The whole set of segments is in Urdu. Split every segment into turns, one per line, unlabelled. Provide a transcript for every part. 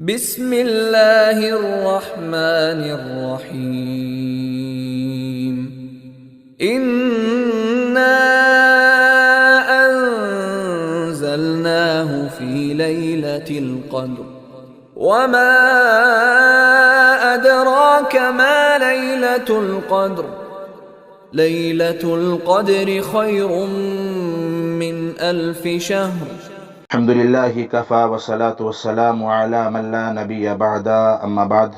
بسم اللہ الرحمن الرحیم انا انزلناہ فی لیلۃ القدر وما ادراک ما لیلۃ القدر لیلۃ القدر خیر من الف شہر
الحمد للہ کفا والصلاة والسلام علی من لا نبی بعد اما بعد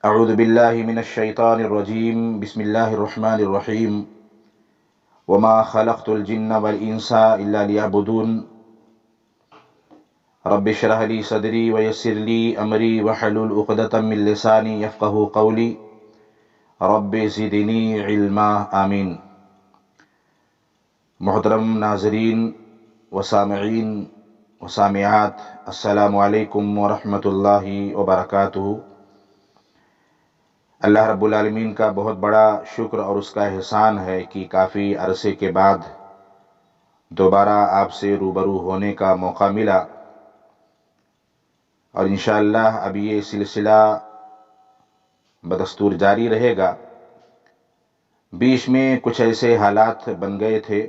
اعوذ باللہ من الشیطان الرجیم بسم اللہ الرحمن الرحیم وما خلقت الجن والانس الا لیعبدون رب اشرح لی صدری ویسر لی امری واحلل عقدۃ من لسانی یفقہوا قولی رب زدنی علما آمین۔ محترم ناظرین وسامعین وسامعات، السلام علیکم ورحمۃ اللہ وبرکاتہ۔ اللہ رب العالمین کا بہت بڑا شکر اور اس کا احسان ہے کہ کافی عرصے کے بعد دوبارہ آپ سے روبرو ہونے کا موقع ملا، اور انشاءاللہ اب یہ سلسلہ بدستور جاری رہے گا۔ بیچ میں کچھ ایسے حالات بن گئے تھے،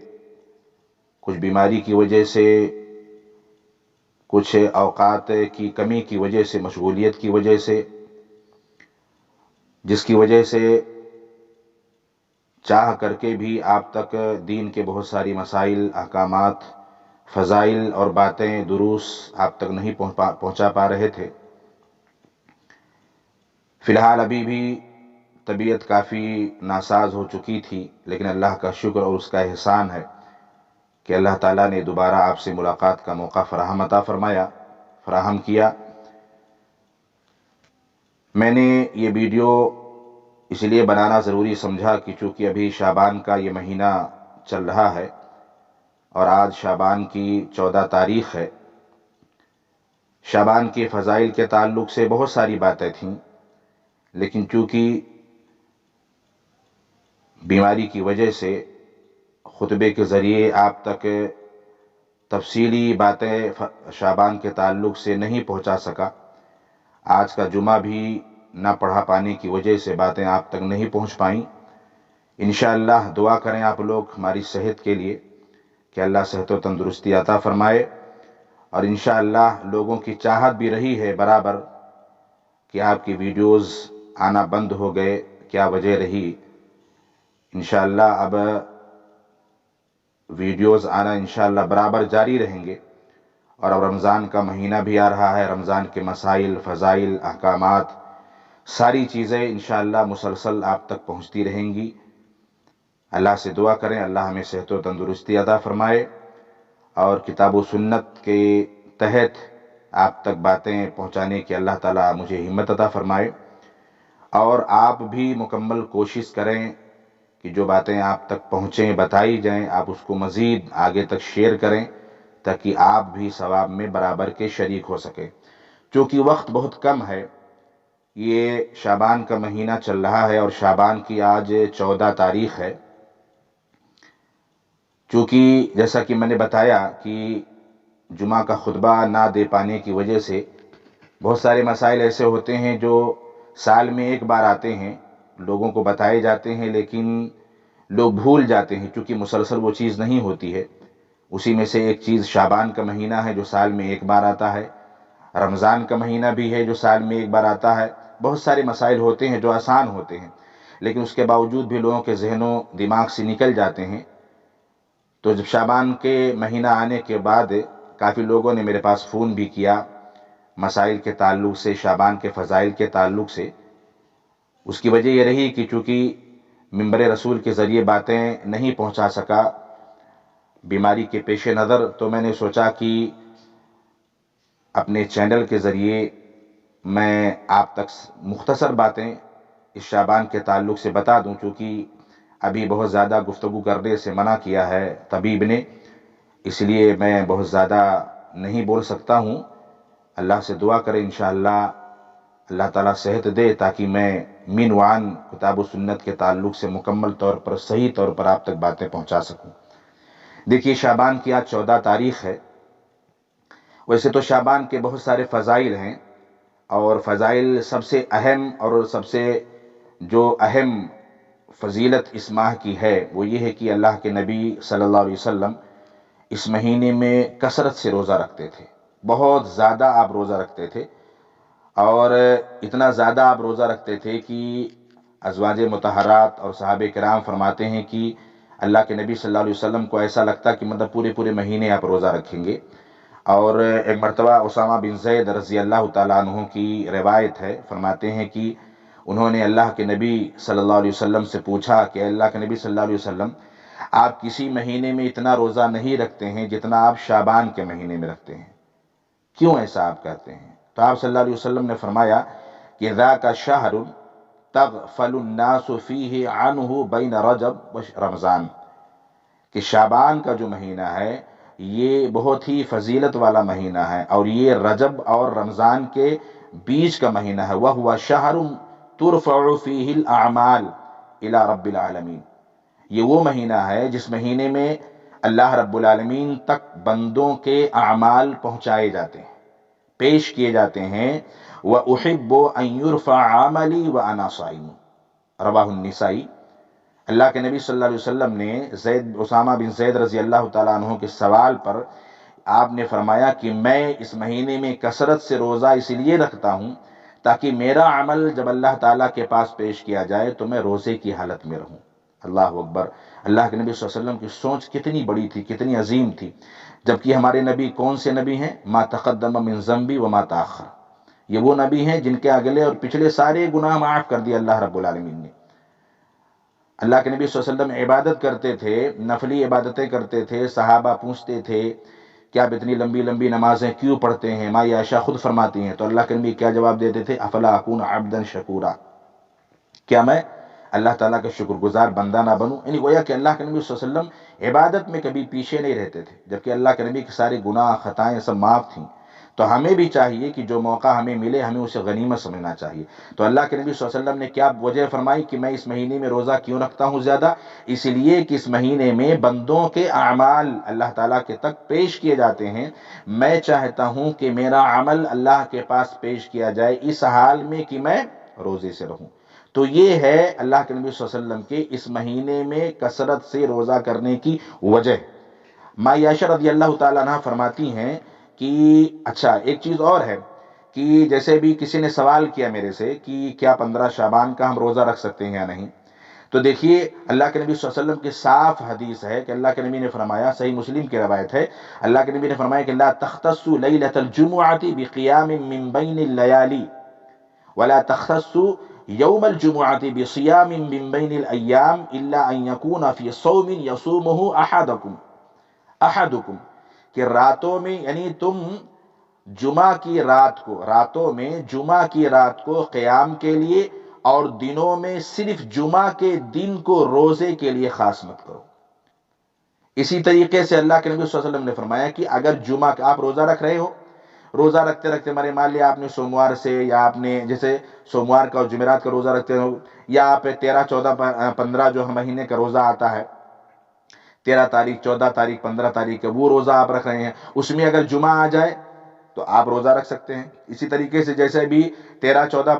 کچھ بیماری کی وجہ سے، کچھ اوقات کی کمی کی وجہ سے، مشغولیت کی وجہ سے، جس کی وجہ سے چاہ کر کے بھی آپ تک دین کے بہت ساری مسائل، احکامات، فضائل اور باتیں، دروس آپ تک نہیں پہنچا پا رہے تھے۔ فی الحال ابھی بھی طبیعت کافی ناساز ہو چکی تھی، لیکن اللہ کا شکر اور اس کا احسان ہے کہ اللہ تعالیٰ نے دوبارہ آپ سے ملاقات کا موقع فراہم کیا۔ میں نے یہ ویڈیو اس لیے بنانا ضروری سمجھا کہ چونکہ ابھی شعبان کا یہ مہینہ چل رہا ہے اور آج شعبان کی 14 تاریخ ہے۔ شعبان کے فضائل کے تعلق سے بہت ساری باتیں تھیں، لیکن چونکہ بیماری کی وجہ سے خطبے کے ذریعے آپ تک تفصیلی باتیں شعبان کے تعلق سے نہیں پہنچا سکا، آج کا جمعہ بھی نہ پڑھا پانے کی وجہ سے باتیں آپ تک نہیں پہنچ پائیں۔ انشاءاللہ دعا کریں آپ لوگ ہماری صحت کے لیے کہ اللہ صحت و تندرستی عطا فرمائے، اور انشاءاللہ لوگوں کی چاہت بھی رہی ہے برابر کہ آپ کی ویڈیوز آنا بند ہو گئے، کیا وجہ رہی۔ انشاءاللہ اب ویڈیوز آنا انشاءاللہ برابر جاری رہیں گے، اور اب رمضان کا مہینہ بھی آ رہا ہے، رمضان کے مسائل، فضائل، احکامات، ساری چیزیں انشاءاللہ مسلسل آپ تک پہنچتی رہیں گی۔ اللہ سے دعا کریں اللہ ہمیں صحت و تندرستی عطا فرمائے، اور کتاب و سنت کے تحت آپ تک باتیں پہنچانے کی اللہ تعالیٰ مجھے ہمت عطا فرمائے، اور آپ بھی مکمل کوشش کریں کہ جو باتیں آپ تک پہنچیں، بتائی جائیں، آپ اس کو مزید آگے تک شیئر کریں تاکہ آپ بھی ثواب میں برابر کے شریک ہو سکیں۔ چونکہ وقت بہت کم ہے، یہ شعبان کا مہینہ چل رہا ہے اور شعبان کی آج 14 تاریخ ہے۔ چونکہ جیسا کہ میں نے بتایا کہ جمعہ کا خطبہ نہ دے پانے کی وجہ سے بہت سارے مسائل ایسے ہوتے ہیں جو سال میں ایک بار آتے ہیں، لوگوں کو بتائے جاتے ہیں، لیکن لوگ بھول جاتے ہیں، چونکہ مسلسل وہ چیز نہیں ہوتی ہے۔ اسی میں سے ایک چیز شعبان کا مہینہ ہے جو سال میں ایک بار آتا ہے، رمضان کا مہینہ بھی ہے جو سال میں ایک بار آتا ہے۔ بہت سارے مسائل ہوتے ہیں جو آسان ہوتے ہیں، لیکن اس کے باوجود بھی لوگوں کے ذہنوں دماغ سے نکل جاتے ہیں۔ تو جب شعبان کے مہینہ آنے کے بعد کافی لوگوں نے میرے پاس فون بھی کیا مسائل کے تعلق سے، شعبان کے فضائل کے تعلق سے۔ اس کی وجہ یہ رہی کہ چونکہ منبر رسول کے ذریعے باتیں نہیں پہنچا سکا بیماری کے پیش نظر، تو میں نے سوچا کہ اپنے چینل کے ذریعے میں آپ تک مختصر باتیں اس شعبان کے تعلق سے بتا دوں، چونکہ ابھی بہت زیادہ گفتگو کرنے سے منع کیا ہے طبیب نے، اس لیے میں بہت زیادہ نہیں بول سکتا ہوں۔ اللہ سے دعا کریں انشاءاللہ اللہ تعالیٰ صحت دے تاکہ میں من وعن کتاب و سنت کے تعلق سے مکمل طور پر، صحیح طور پر آپ تک باتیں پہنچا سکوں۔ دیکھیے شعبان کی آج 14 تاریخ ہے، ویسے تو شعبان کے بہت سارے فضائل ہیں، اور فضائل سب سے اہم اور سب سے جو اہم فضیلت اس ماہ کی ہے وہ یہ ہے کہ اللہ کے نبی صلی اللہ علیہ وسلم اس مہینے میں کثرت سے روزہ رکھتے تھے، بہت زیادہ آپ روزہ رکھتے تھے، اور اتنا زیادہ آپ روزہ رکھتے تھے کہ ازواج مطہرات اور صحابہ کرام فرماتے ہیں کہ اللہ کے نبی صلی اللہ علیہ وسلم کو ایسا لگتا کہ مطلب پورے مہینے آپ روزہ رکھیں گے۔ اور ایک مرتبہ اسامہ بن زید رضی اللہ تعالیٰ عنہ کی روایت ہے، فرماتے ہیں کہ انہوں نے اللہ کے نبی صلی اللہ علیہ وسلم سے پوچھا کہ اللہ کے نبی صلی اللہ علیہ وسلم، آپ کسی مہینے میں اتنا روزہ نہیں رکھتے ہیں جتنا آپ شعبان کے مہینے میں رکھتے ہیں، کیوں ایسا آپ کہتے ہیں؟ تو آپ صلی اللہ علیہ وسلم نے فرمایا کہ ذاک شہر تغفل الناس فیہ عنہ بین رجب و رمضان، کہ شعبان کا جو مہینہ ہے یہ بہت ہی فضیلت والا مہینہ ہے، اور یہ رجب اور رمضان کے بیچ کا مہینہ ہے، وَهُوَ شَهْرٌ تُرْفَعُ فِيهِ الْأَعْمَالِ إِلَى رَبِّ الْعَالَمِينَ، یہ وہ مہینہ ہے جس مہینے میں اللہ رب العالمین تک بندوں کے اعمال پہنچائے جاتے ہیں، پیش کیے جاتے ہیں۔ وَأُحِبُّ أَن يُرْفَعَ عَمَلِي وَأَنَا صَائِمٌ، رواہ النسائی۔ اللہ کے نبی صلی اللہ علیہ وسلم نے اسامہ بن زید رضی اللہ تعالیٰ عنہ کے سوال پر آپ نے فرمایا کہ میں اس مہینے میں کثرت سے روزہ اس لیے رکھتا ہوں تاکہ میرا عمل جب اللہ تعالیٰ کے پاس پیش کیا جائے تو میں روزے کی حالت میں رہوں۔ اللہ اکبر! اللہ کے نبی صلی اللہ علیہ وسلم کی سوچ کتنی بڑی تھی، کتنی عظیم تھی، جبکہ ہمارے نبی کون سے نبی ہیں؟ ما تقدم من ذنبی وما تاخر، یہ وہ نبی ہیں جن کے اگلے اور پچھلے سارے گناہ معاف کر دیے اللہ رب العالمین نے۔ اللہ کے نبی صلی اللہ علیہ وسلم عبادت کرتے تھے، نفلی عبادتیں کرتے تھے، صحابہ پوچھتے تھے کہ آپ اتنی لمبی لمبی نمازیں کیوں پڑھتے ہیں؟ ماں عائشہ خود فرماتی ہیں، تو اللہ کے نبی کیا جواب دیتے تھے؟ افلا اکون عبدا شکورا، کیا میں اللہ تعالیٰ کا شکر گزار بندہ نہ بنوں؟ یعنی گویا کہ اللہ کے نبی صلی اللہ علیہ وسلم عبادت میں کبھی پیچھے نہیں رہتے تھے، جبکہ اللہ کے نبی کے سارے گناہ خطائیں سب معاف تھیں۔ تو ہمیں بھی چاہیے کہ جو موقع ہمیں ملے ہمیں اسے غنیمت سمجھنا چاہیے۔ تو اللہ کے نبی صلی اللہ علیہ وسلم نے کیا وجہ فرمائی کہ میں اس مہینے میں روزہ کیوں رکھتا ہوں زیادہ؟ اس لیے کہ اس مہینے میں بندوں کے اعمال اللہ تعالیٰ کے تک پیش کیے جاتے ہیں، میں چاہتا ہوں کہ میرا عمل اللہ کے پاس پیش کیا جائے اس حال میں کہ میں روزے سے رہوں۔ تو یہ ہے اللہ کے نبی صلی اللہ علیہ وسلم کے اس مہینے میں کثرت سے روزہ کرنے کی وجہ۔ ماں عائشہ رضی اللہ تعالیٰ عنہ فرماتی ہیں کہ اچھا ایک چیز اور ہے کہ جیسے بھی کسی نے سوال کیا میرے سے کہ کیا 15 شعبان کا ہم روزہ رکھ سکتے ہیں یا نہیں، تو دیکھیے اللہ کے نبی صلی اللہ علیہ وسلم کی صاف حدیث ہے کہ اللہ کے نبی نے فرمایا، صحیح مسلم کی روایت ہے، اللہ کے نبی نے فرمایا کہ لا تختصوا لیلۃ الجمعۃ بقیام من بین اللیالی ولا تختصوا یوم الجمعۃ بصیام من بین الایام الا ان یکون فی صوم یصومہ احدکم، کہ راتوں میں یعنی تم جمعہ کی رات کو، راتوں میں جمعہ کی رات کو قیام کے لیے اور دنوں میں صرف جمعہ کے دن کو روزے کے لیے خاص مت کرو۔ اسی طریقے سے اللہ کے نبی صلی اللہ علیہ وسلم نے فرمایا کہ اگر جمعہ کا آپ روزہ رکھ رہے ہو، روزہ رکھتے رکھتے مان لیا آپ نے سوموار سے، یا آپ نے جیسے سوموار کا اور جمعرات کا روزہ رکھتے ہو، یا آپ 13 14 15 جو مہینے کا روزہ آتا ہے، 13 تاریخ 14 تاریخ 15 تاریخ کا وہ روزہ آپ رکھ رہے ہیں، اس میں اگر جمعہ آ جائے تو آپ روزہ رکھ سکتے ہیں۔ اسی طریقے سے جیسے بھی 13 14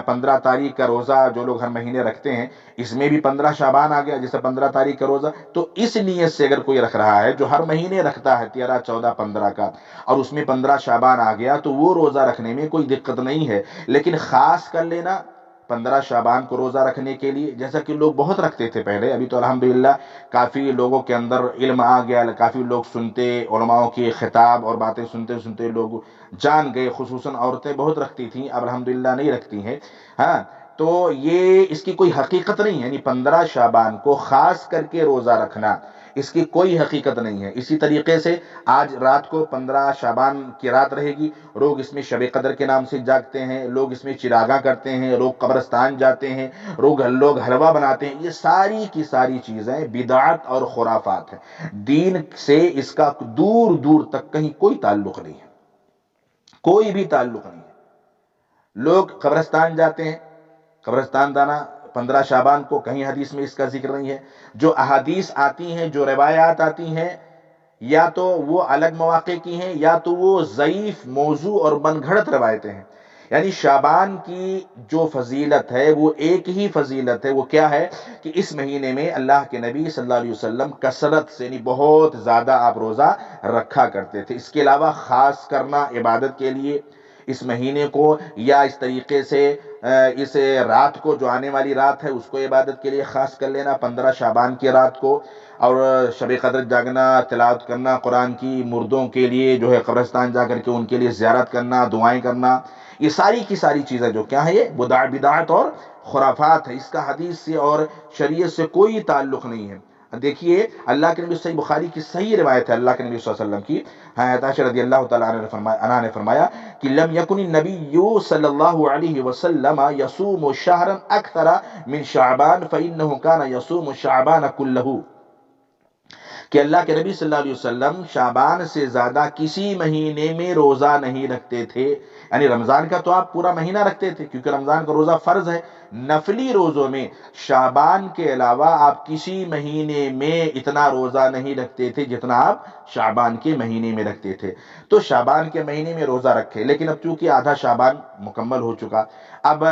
15 تاریخ کا روزہ جو لوگ ہر مہینے رکھتے ہیں، اس میں بھی 15 شعبان آ گیا جیسے 15 تاریخ کا روزہ، تو اس نیت سے اگر کوئی رکھ رہا ہے جو ہر مہینے رکھتا ہے 13 14 15 کا، اور اس میں 15 شعبان آ گیا، تو وہ روزہ رکھنے میں کوئی دقت نہیں ہے، لیکن خاص کر لینا 15 شعبان کو روزہ رکھنے کے لیے، جیسا کہ لوگ بہت رکھتے تھے پہلے، ابھی تو الحمدللہ کافی لوگوں کے اندر علم آ گیا، کافی لوگ سنتے، علماء کی خطاب اور باتیں سنتے سنتے لوگ جان گئے، خصوصاً عورتیں بہت رکھتی تھیں، اب الحمدللہ نہیں رکھتی ہیں۔ ہاں، تو یہ اس کی کوئی حقیقت نہیں ہے، یعنی 15 شعبان کو خاص کر کے روزہ رکھنا، اس کی کوئی حقیقت نہیں ہے۔ اسی طریقے سے آج رات کو 15 شعبان کی رات رہے گی، لوگ اس میں شب قدر کے نام سے جاگتے ہیں، لوگ اس میں چراغاں کرتے ہیں، لوگ قبرستان جاتے ہیں، لوگ حلوہ بناتے ہیں، یہ ساری کی ساری چیزیں بدعت اور خرافات ہیں، دین سے اس کا دور دور تک کہیں کوئی تعلق نہیں ہے، کوئی بھی تعلق نہیں ہے۔ لوگ قبرستان جاتے ہیں، قبرستان جانا 15 شعبان کو کہیں حدیث میں اس کا ذکر نہیں ہے۔ جو احادیث آتی ہیں، جو روایات آتی ہیں، یا تو وہ الگ مواقع کی ہیں یا تو وہ ضعیف موضوع اور من گھڑت روایتیں ہیں۔ یعنی شعبان کی جو فضیلت ہے وہ ایک ہی فضیلت ہے، وہ کیا ہے کہ اس مہینے میں اللہ کے نبی صلی اللہ علیہ وسلم کثرت سے، یعنی بہت زیادہ آپ روزہ رکھا کرتے تھے۔ اس کے علاوہ خاص کرنا عبادت کے لیے اس مہینے کو، یا اس طریقے سے اس رات کو جو آنے والی رات ہے اس کو عبادت کے لیے خاص کر لینا، 15 شعبان کی رات کو، اور شب قدر جاگنا، تلاوت کرنا قرآن کی، مردوں کے لیے جو ہے قبرستان جا کر کے ان کے لیے زیارت کرنا، دعائیں کرنا، یہ ساری کی ساری چیزیں جو کیا ہے، یہ بدعت اور خرافات ہے۔ اس کا حدیث سے اور شریعت سے کوئی تعلق نہیں ہے۔ دیکھیے اللہ کے نبی، صحیح بخاری کی صحیح روایت ہے اللہ کے نبی صلی اللہ علیہ وسلم کی، حضرت عائشہ رضی اللہ تعالیٰ عنہا نے فرمایا کہ لم یکن النبی صلی اللہ علیہ وسلم یصوم شہرا اکثر من شعبان فانہ کان یصوم شعبان کلہ، کہ اللہ کے نبی صلی اللہ علیہ وسلم شعبان سے زیادہ کسی مہینے میں روزہ نہیں رکھتے تھے۔ یعنی رمضان کا تو آپ پورا مہینہ رکھتے تھے کیونکہ رمضان کا روزہ فرض ہے، نفلی روزوں میں شعبان کے علاوہ آپ کسی مہینے میں اتنا روزہ نہیں رکھتے تھے جتنا آپ شعبان کے مہینے میں رکھتے تھے۔ تو شعبان کے مہینے میں روزہ رکھے، لیکن اب چونکہ آدھا شعبان مکمل ہو چکا، اب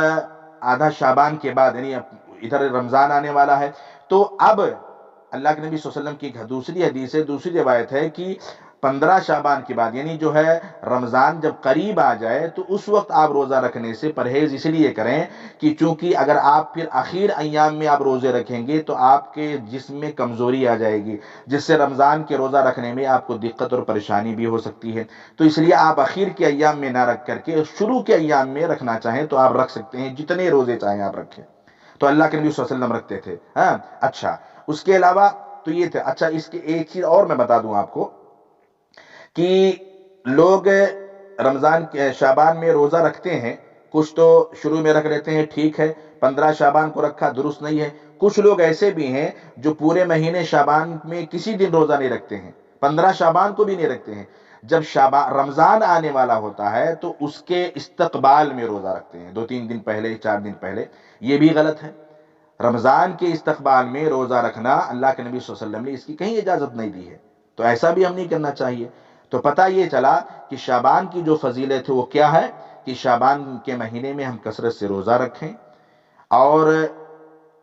آدھا شعبان کے بعد یعنی ادھر رمضان آنے والا ہے، تو اب اللہ کے نبی صلی اللہ علیہ وسلم کی ایک دوسری حدیث ہے، دوسری روایت ہے کہ 15 شعبان کے بعد، یعنی جو ہے رمضان جب قریب آ جائے تو اس وقت آپ روزہ رکھنے سے پرہیز اس لیے کریں کہ چونکہ اگر آپ پھر آخر ایام میں آپ روزے رکھیں گے تو آپ کے جسم میں کمزوری آ جائے گی، جس سے رمضان کے روزہ رکھنے میں آپ کو دقت اور پریشانی بھی ہو سکتی ہے۔ تو اس لیے آپ آخر کے ایام میں نہ رکھ کر کے شروع کے ایام میں رکھنا چاہیں تو آپ رکھ سکتے ہیں، جتنے روزے چاہیں آپ رکھیں۔ تو اللہ کے نبی صلی اللہ علیہ وسلم رکھتے تھے۔ ہاں اچھا، اس کے علاوہ تو یہ تھے۔ اچھا، اس کے ایک چیز اور میں بتا دوں آپ کو کہ لوگ رمضان شعبان میں روزہ رکھتے ہیں، کچھ تو شروع میں رکھ لیتے ہیں، ٹھیک ہے، 15 شعبان کو رکھا درست نہیں ہے۔ کچھ لوگ ایسے بھی ہیں جو پورے مہینے شعبان میں کسی دن روزہ نہیں رکھتے ہیں، 15 شعبان کو بھی نہیں رکھتے ہیں، جب رمضان آنے والا ہوتا ہے تو اس کے استقبال میں روزہ رکھتے ہیں، 2-3 دن پہلے، 4 دن پہلے۔ یہ بھی غلط ہے۔ رمضان کے استقبال میں روزہ رکھنا اللہ کے نبی صلی اللہ علیہ وسلم نے اس کی کہیں اجازت نہیں دی ہے، تو ایسا بھی ہم نہیں کرنا چاہیے۔ تو پتہ یہ چلا کہ شعبان کی جو فضیلت ہے وہ کیا ہے کہ شعبان کے مہینے میں ہم کثرت سے روزہ رکھیں اور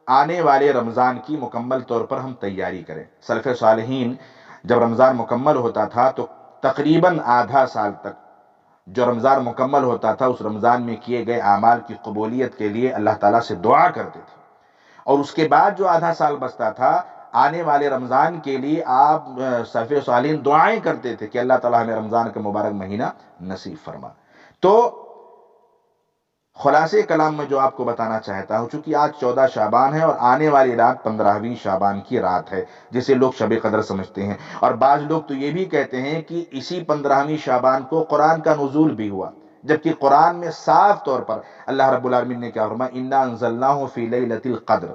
آنے والے رمضان کی مکمل طور پر ہم تیاری کریں۔ سلف صالحین جب رمضان مکمل ہوتا تھا تو تقریباً آدھا سال تک جو رمضان مکمل ہوتا تھا اس رمضان میں کیے گئے اعمال کی قبولیت کے لیے اللہ تعالیٰ سے دعا کرتے تھے، اور اس کے بعد جو آدھا سال بچتا تھا آنے والے رمضان کے لیے آپ سلف صالحین دعائیں کرتے تھے کہ اللہ تعالیٰ ہمیں رمضان کا مبارک مہینہ نصیب فرما۔ تو خلاصے کلام میں جو آپ کو بتانا چاہتا ہوں، چونکہ آج 14 شعبان ہے اور آنے والی رات 15ویں شعبان کی رات ہے جسے لوگ شب قدر سمجھتے ہیں، اور بعض لوگ تو یہ بھی کہتے ہیں کہ اسی 15ویں شعبان کو قرآن کا نزول بھی ہوا، جبکہ قرآن میں صاف طور پر اللہ رب العالمین نے کیا فرمایا، انا انزلناہ فی لیلۃ القدر،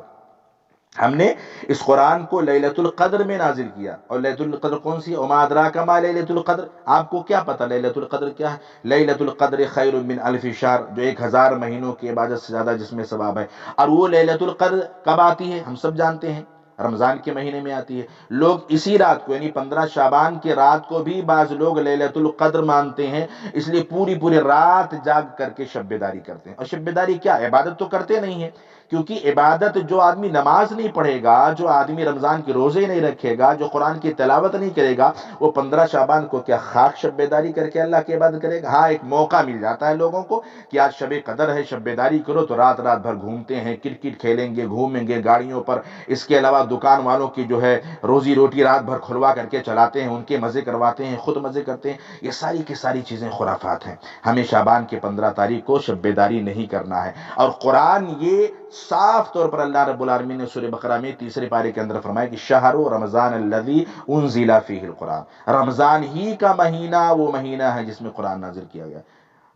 ہم نے اس قرآن کو لیلۃ القدر میں نازل کیا۔ اور لیلۃ القدر کون سی؟ وما ادراک ما لیلۃ القدر، آپ کو کیا پتہ لیلۃ القدر کیا ہے؟ لیلۃ القدر خیر من الف شہر، جو 1000 مہینوں کی عبادت سے زیادہ جس میں ثواب ہے۔ اور وہ لیلۃ القدر کب آتی ہے ہم سب جانتے ہیں، رمضان کے مہینے میں آتی ہے۔ لوگ اسی رات کو یعنی 15 شعبان کی رات کو بھی بعض لوگ لیلۃ القدر مانتے ہیں، اس لیے پوری رات جاگ کر کے شب بیداری کرتے ہیں۔ اور شب بیداری کیا؟ عبادت تو کرتے نہیں ہیں، کیونکہ عبادت جو آدمی نماز نہیں پڑھے گا، جو آدمی رمضان کے روزے نہیں رکھے گا، جو قرآن کی تلاوت نہیں کرے گا، وہ 15 شعبان کو کیا خاک شب بیداری کر کے اللہ کی عبادت کرے گا؟ ہاں، ایک موقع مل جاتا ہے لوگوں کو کہ آج شب قدر ہے، شب بیداری کرو، تو رات بھر گھومتے ہیں، کرکٹ کھیلیں گے، گھومیں گے گاڑیوں پر۔ اس کے علاوہ دکان والوں کی جو ہے روزی روٹی رات بھر کھلوا کر کے چلاتے ہیں، ان کے مزے کرواتے ہیں، خود مزے کرتے ہیں۔ یہ ساری کی ساری چیزیں خرافات ہیں۔ ہمیں شعبان کے 15 تاریخ کو شب بیداری نہیں کرنا ہے، اور قرآن یہ صاف طور پر اللہ رب العالمین نے سورہ بقرہ میں 3 پارے کے اندر فرمایا کہ شہر رمضان الذی انزل فیہ القرآن، رمضان ہی کا مہینہ وہ مہینہ ہے جس میں قرآن نازل کیا گیا۔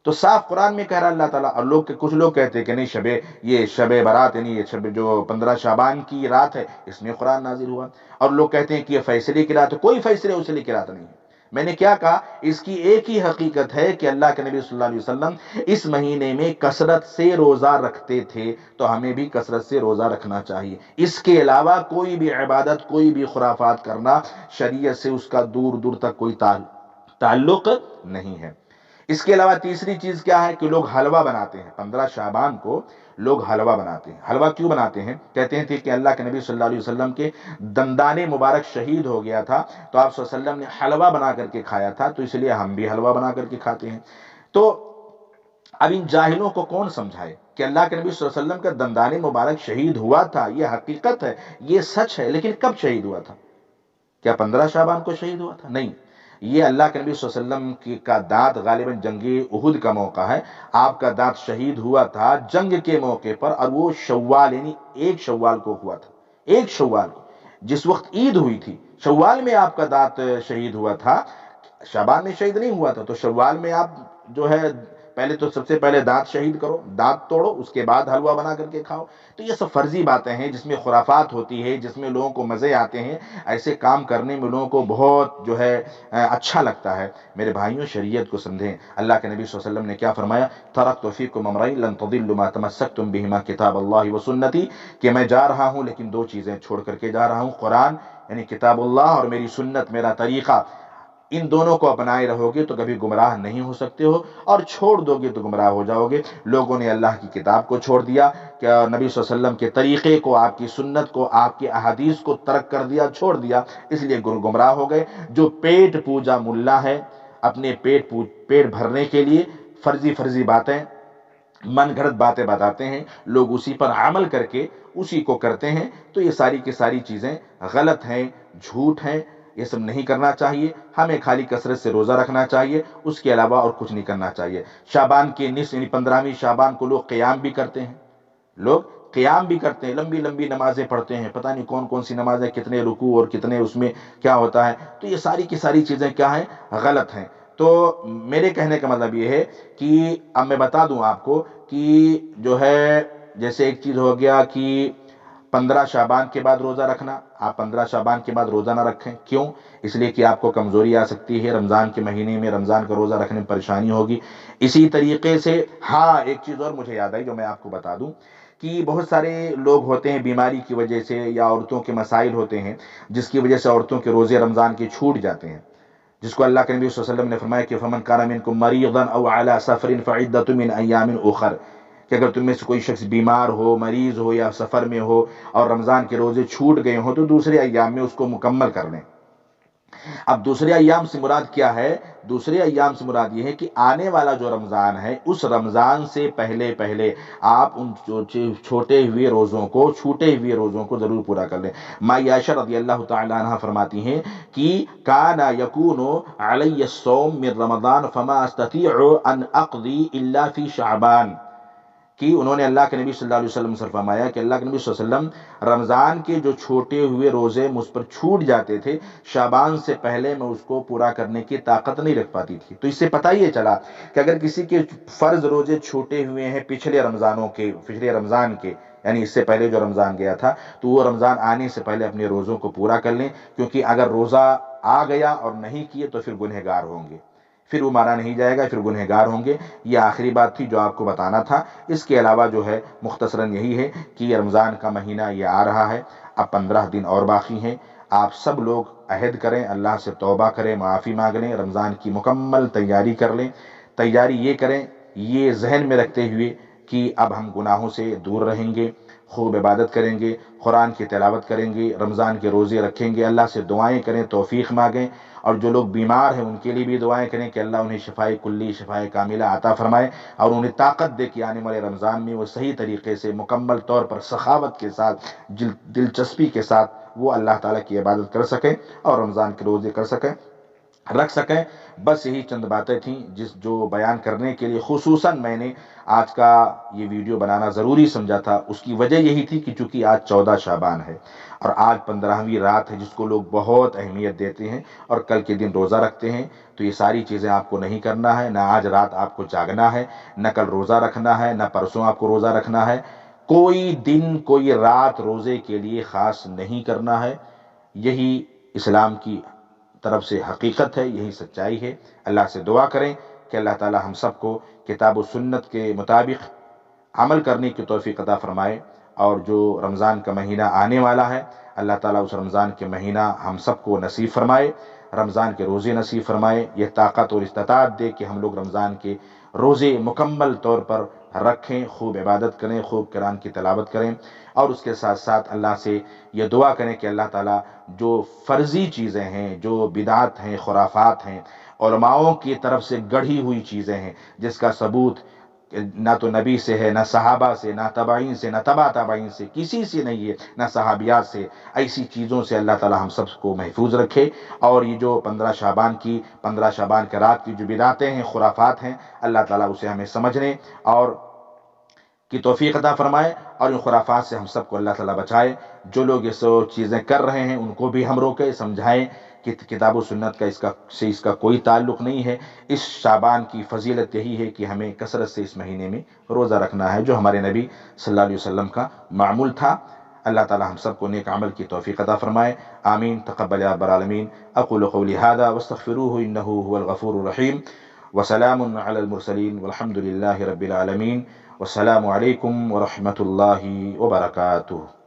تو صاف قرآن میں کہہ رہا اللہ تعالیٰ۔ اور کچھ لوگ کہتے ہیں کہ نہیں، یہ شب برات یعنی یہ شب جو 15 شعبان کی رات ہے اس میں قرآن نازل ہوا، اور لوگ کہتے ہیں کہ یہ فیصلے کی رات ہے۔ کوئی فیصلے وصلے کی رات نہیں ہے، میں نے کیا کہا؟ اس کی ایک ہی حقیقت ہے کہ اللہ کے نبی صلی اللہ علیہ وسلم اس مہینے میں کثرت سے روزہ رکھتے تھے، تو ہمیں بھی کثرت سے روزہ رکھنا چاہیے۔ اس کے علاوہ کوئی بھی عبادت، کوئی بھی خرافات کرنا شریعت سے اس کا دور دور تک کوئی تعلق نہیں ہے۔ اس کے علاوہ تیسری چیز کیا ہے کہ لوگ حلوہ بناتے ہیں۔ 15 شعبان کو لوگ حلوہ بناتے ہیں۔ حلوہ کیوں بناتے ہیں؟ کہتے ہیں کہ اللہ کے نبی صلی اللہ علیہ وسلم کے دندان مبارک شہید ہو گیا تھا، تو آپ صلی اللہ علیہ وسلم نے حلوہ بنا کر کے کھایا تھا، تو اس لیے ہم بھی حلوہ بنا کر کے کھاتے ہیں۔ تو اب ان جاہلوں کو کون سمجھائے کہ اللہ کے نبی صلی اللہ علیہ وسلم کا دندان مبارک شہید ہوا تھا، یہ حقیقت ہے، یہ سچ ہے، لیکن کب شہید ہوا تھا؟ کیا 15 شعبان کو شہید ہوا تھا؟ نہیں، یہ اللہ کے نبی صلی اللہ علیہ وسلم کا دانت غالباً جنگ احد کا موقع ہے، آپ کا دانت شہید ہوا تھا جنگ کے موقع پر، اور وہ شوال یعنی 1 شوال کو ہوا تھا، 1 شوال کو، جس وقت عید ہوئی تھی، شوال میں آپ کا دانت شہید ہوا تھا، شعبان میں شہید نہیں ہوا تھا۔ تو شوال میں آپ جو ہے پہلے تو سب سے پہلے دانت شہید کرو، دانت توڑو، اس کے بعد حلوہ بنا کر کے کھاؤ۔ تو یہ سب فرضی باتیں ہیں جس میں خرافات ہوتی ہے، جس میں لوگوں کو مزے آتے ہیں، ایسے کام کرنے میں لوگوں کو بہت جو ہے اچھا لگتا ہے۔ میرے بھائیوں، شریعت کو سمجھیں۔ اللہ کے نبی صلی اللہ علیہ وسلم نے کیا فرمایا؟ ترکت فیکم امرین لن تضلوا ما تمسکتم بہما کتاب اللہ و سنتی، کہ میں جا رہا ہوں لیکن 2 چیزیں چھوڑ کر کے جا رہا ہوں، قرآن یعنی کتاب اللہ اور میری سنت، میرا طریقہ، ان دونوں کو اپنائے رہو گے تو کبھی گمراہ نہیں ہو سکتے ہو، اور چھوڑ دو گے تو گمراہ ہو جاؤ گے۔ لوگوں نے اللہ کی کتاب کو چھوڑ دیا، کہ نبی صلی اللہ علیہ وسلم کے طریقے کو، آپ کی سنت کو، آپ کی احادیث کو ترک کر دیا، چھوڑ دیا، اس لیے گمراہ ہو گئے۔ جو پیٹ پوجا ملا ہے، اپنے پیٹ بھرنے کے لیے فرضی باتیں، من گھڑت باتیں بتاتے ہیں، لوگ اسی پر عمل کر کے اسی کو کرتے ہیں، تو یہ ساری کی ساری چیزیں غلط ہیں، جھوٹ ہیں، یہ سب نہیں کرنا چاہیے۔ ہمیں خالی کثرت سے روزہ رکھنا چاہیے، اس کے علاوہ اور کچھ نہیں کرنا چاہیے۔ شعبان کے نصف یعنی 15ویں شعبان کو لوگ قیام بھی کرتے ہیں، لوگ قیام بھی کرتے ہیں، لمبی لمبی نمازیں پڑھتے ہیں، پتہ نہیں کون کون سی نمازیں، کتنے رکوع اور کتنے اس میں کیا ہوتا ہے۔ تو یہ ساری کی ساری چیزیں کیا ہیں؟ غلط ہیں۔ تو میرے کہنے کا مطلب یہ ہے کہ اب میں بتا دوں آپ کو کہ جو ہے جیسے ایک چیز ہو گیا کہ 15 شعبان کے بعد روزہ رکھنا، آپ 15 شعبان کے بعد روزہ نہ رکھیں۔ کیوں؟ اس لیے کہ آپ کو کمزوری آ سکتی ہے، رمضان کے مہینے میں رمضان کا روزہ رکھنے میں پریشانی ہوگی۔ اسی طریقے سے ہاں، ایک چیز اور مجھے یاد آئی جو میں آپ کو بتا دوں کہ بہت سارے لوگ ہوتے ہیں بیماری کی وجہ سے، یا عورتوں کے مسائل ہوتے ہیں جس کی وجہ سے عورتوں کے روزے رمضان کے چھوٹ جاتے ہیں، جس کو اللہ کے نبی صلی اللہ علیہ وسلم نے فرمایا کہ فمن کان منکم مریضا او علی سفر فعدۃ من ایام اخر، کہ اگر تم میں سے کوئی شخص بیمار ہو، مریض ہو یا سفر میں ہو اور رمضان کے روزے چھوٹ گئے ہوں تو دوسرے ایام میں اس کو مکمل کر لیں۔ اب دوسرے ایام سے مراد کیا ہے؟ دوسرے ایام سے مراد یہ ہے کہ آنے والا جو رمضان ہے، اس رمضان سے پہلے آپ ان چھوٹے ہوئے روزوں کو ضرور پورا کر لیں۔ ماں عائشہ رضی اللہ تعالی عنہ فرماتی ہیں کہ کان یکون علی الصوم من رمضان فما استطیع ان اقضی الا فی شعبان، کہ انہوں نے اللہ کے نبی صلی اللہ علیہ وسلم سے فرمایا کہ اللہ کے نبی صلی اللہ علیہ وسلم رمضان کے جو چھوٹے ہوئے روزے مجھ پر چھوٹ جاتے تھے، شعبان سے پہلے میں اس کو پورا کرنے کی طاقت نہیں رکھ پاتی تھی۔ تو اس سے پتہ یہ چلا کہ اگر کسی کے فرض روزے چھوٹے ہوئے ہیں پچھلے رمضان کے یعنی اس سے پہلے جو رمضان گیا تھا، تو وہ رمضان آنے سے پہلے اپنے روزوں کو پورا کر لیں، کیونکہ اگر روزہ آ گیا اور نہیں کیے تو پھر گنہگار ہوں گے، پھر وہ مارا نہیں جائے گا، پھر گنہگار ہوں گے۔ یہ آخری بات تھی جو آپ کو بتانا تھا۔ اس کے علاوہ جو ہے مختصراً یہی ہے کہ یہ رمضان کا مہینہ یہ آ رہا ہے، اب 15 دن اور باقی ہیں۔ آپ سب لوگ عہد کریں، اللہ سے توبہ کریں، معافی مانگ لیں، رمضان کی مکمل تیاری کر لیں۔ تیاری یہ کریں، یہ ذہن میں رکھتے ہوئے کہ اب ہم گناہوں سے دور رہیں گے، خوب عبادت کریں گے، قرآن کی تلاوت کریں گے، رمضان کے روزے رکھیں گے، اللہ سے دعائیں کریں، توفیق مانگیں، اور جو لوگ بیمار ہیں ان کے لیے بھی دعائیں کریں کہ اللہ انہیں شفائے کلی، شفائے کاملہ عطا فرمائے، اور انہیں طاقت دے کہ آنے والے رمضان میں وہ صحیح طریقے سے مکمل طور پر سخاوت کے ساتھ، دلچسپی کے ساتھ وہ اللہ تعالیٰ کی عبادت کر سکیں اور رمضان کے روزے رکھ سکیں۔ بس یہی چند باتیں تھیں جو بیان کرنے کے لیے خصوصاً میں نے آج کا یہ ویڈیو بنانا ضروری سمجھا تھا۔ اس کی وجہ یہی تھی کہ چونکہ آج 14 شعبان ہے اور آج 15ویں رات ہے جس کو لوگ بہت اہمیت دیتے ہیں اور کل کے دن روزہ رکھتے ہیں، تو یہ ساری چیزیں آپ کو نہیں کرنا ہے۔ نہ آج رات آپ کو جاگنا ہے، نہ کل روزہ رکھنا ہے، نہ پرسوں آپ کو روزہ رکھنا ہے۔ کوئی دن کوئی رات روزے کے لیے خاص نہیں کرنا ہے۔ یہی اسلام کی طرف سے حقیقت ہے، یہی سچائی ہے۔ اللہ سے دعا کریں کہ اللہ تعالی ہم سب کو کتاب و سنت کے مطابق عمل کرنے کی توفیق عطا فرمائے، اور جو رمضان کا مہینہ آنے والا ہے اللہ تعالیٰ اس رمضان کے مہینہ ہم سب کو نصیب فرمائے، رمضان کے روزے نصیب فرمائے، یہ طاقت اور استطاعت دے کہ ہم لوگ رمضان کے روزے مکمل طور پر رکھیں، خوب عبادت کریں، خوب قرآن کی تلاوت کریں، اور اس کے ساتھ ساتھ اللہ سے یہ دعا کریں کہ اللہ تعالیٰ جو فرضی چیزیں ہیں، جو بدعات ہیں، خرافات ہیں، علماؤں کی طرف سے گڑھی ہوئی چیزیں ہیں جس کا ثبوت نہ تو نبی سے ہے، نہ صحابہ سے، نہ تابعین سے، نہ تبع تابعین سے، کسی سے نہیں ہے، نہ صحابیات سے، ایسی چیزوں سے اللہ تعالی ہم سب کو محفوظ رکھے، اور یہ جو 15 شعبان کے رات کی جو بدعتیں ہیں، خرافات ہیں، اللہ تعالیٰ اسے ہمیں سمجھنے اور کی توفیق عطا فرمائے، اور ان خرافات سے ہم سب کو اللہ تعالیٰ بچائے۔ جو لوگ یہ سو چیزیں کر رہے ہیں ان کو بھی ہم روکے، سمجھائیں کہ کتاب و سنت کا اس کا کوئی تعلق نہیں ہے۔ اس شعبان کی فضیلت یہی ہے کہ ہمیں کثرت سے اس مہینے میں روزہ رکھنا ہے، جو ہمارے نبی صلی اللہ علیہ وسلم کا معمول تھا۔ اللہ تعالی ہم سب کو نیک عمل کی توفیق عطا فرمائے، آمین، تقبل یا رب العالمین۔ اقول قولی ھذا واستغفروه انه هو الغفور الرحیم، وسلام علی المرسلین والحمد للہ رب العالمین، والسلام علیکم ورحمۃ اللہ وبرکاتہ۔